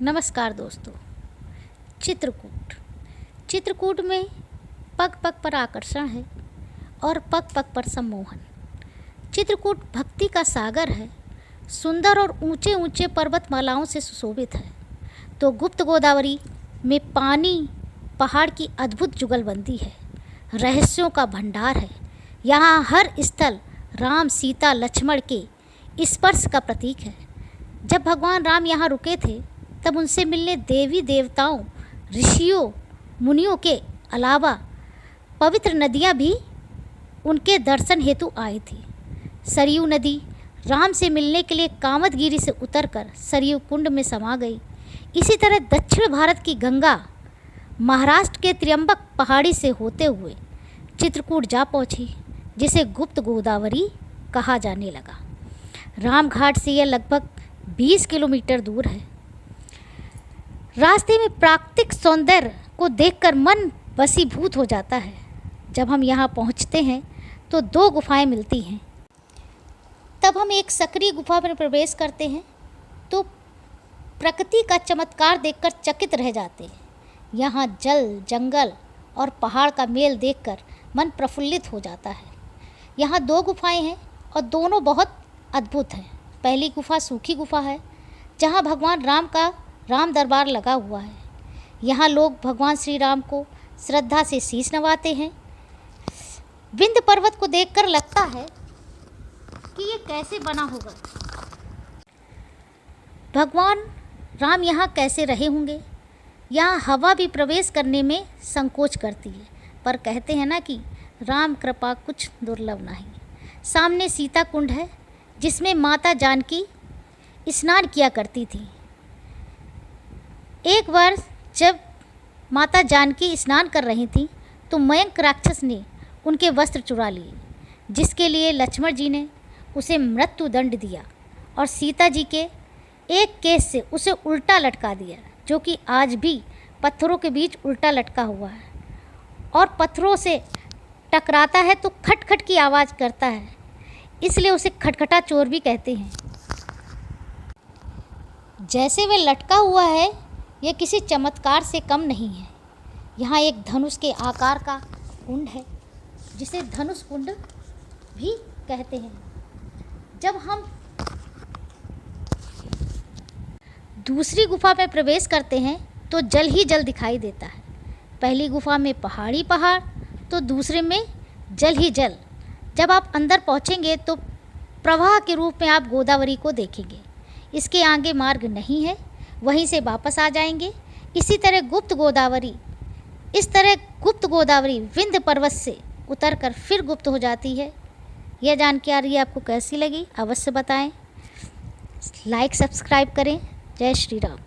नमस्कार दोस्तों। चित्रकूट में पग पग पर आकर्षण है और पग पग पर सम्मोहन। चित्रकूट भक्ति का सागर है, सुंदर और ऊंचे ऊंचे पर्वतमालाओं से सुशोभित है। तो गुप्त गोदावरी में पानी पहाड़ की अद्भुत जुगलबंदी है, रहस्यों का भंडार है। यहाँ हर स्थल राम सीता लक्ष्मण के स्पर्श का प्रतीक है। जब भगवान राम यहाँ रुके थे तब उनसे मिलने देवी देवताओं, ऋषियों, मुनियों के अलावा पवित्र नदियाँ भी उनके दर्शन हेतु आई थी। सरयू नदी राम से मिलने के लिए कामदगिरी से उतरकर सरयू कुंड में समा गई। इसी तरह दक्षिण भारत की गंगा महाराष्ट्र के त्र्यंबक पहाड़ी से होते हुए चित्रकूट जा पहुंची, जिसे गुप्त गोदावरी कहा जाने लगा। रामघाट से यह लगभग 20 किलोमीटर दूर है। रास्ते में प्राकृतिक सौंदर्य को देखकर मन वशीभूत हो जाता है। जब हम यहाँ पहुँचते हैं तो 2 गुफाएं मिलती हैं। तब हम एक सक्रिय गुफा में प्रवेश करते हैं तो प्रकृति का चमत्कार देखकर चकित रह जाते हैं। यहाँ जल, जंगल और पहाड़ का मेल देखकर मन प्रफुल्लित हो जाता है। यहाँ 2 गुफाएं हैं और दोनों बहुत अद्भुत हैं। पहली गुफा सूखी गुफा है, जहाँ भगवान राम का राम दरबार लगा हुआ है। यहाँ लोग भगवान श्री राम को श्रद्धा से शीश नवाते हैं। विंध्य पर्वत को देखकर लगता है कि ये कैसे बना होगा, भगवान राम यहाँ कैसे रहे होंगे। यहाँ हवा भी प्रवेश करने में संकोच करती है, पर कहते हैं ना कि राम कृपा कुछ दुर्लभ नहीं। सामने सीता कुंड है, जिसमें माता जानकी स्नान किया करती थी। एक बार जब माता जानकी स्नान कर रही थी तो मयंक राक्षस ने उनके वस्त्र चुरा लिए, जिसके लिए लक्ष्मण जी ने उसे मृत्यु दंड दिया और सीता जी के एक केस से उसे उल्टा लटका दिया, जो कि आज भी पत्थरों के बीच उल्टा लटका हुआ है और पत्थरों से टकराता है तो खटखट की आवाज़ करता है, इसलिए उसे खटखटा चोर भी कहते हैं। जैसे वह लटका हुआ है, यह किसी चमत्कार से कम नहीं है। यहाँ एक धनुष के आकार का कुंड है, जिसे धनुष कुंड भी कहते हैं। जब हम दूसरी गुफा में प्रवेश करते हैं तो जल ही जल दिखाई देता है। पहली गुफा में पहाड़ी पहाड़ तो दूसरे में जल ही जल। जब आप अंदर पहुँचेंगे तो प्रवाह के रूप में आप गोदावरी को देखेंगे। इसके आगे मार्ग नहीं है, वहीं से वापस आ जाएंगे। इस तरह गुप्त गोदावरी विंध्य पर्वत से उतरकर फिर गुप्त हो जाती है। यह जानकारी आपको कैसी लगी अवश्य बताएं। लाइक सब्सक्राइब करें। जय श्री राम।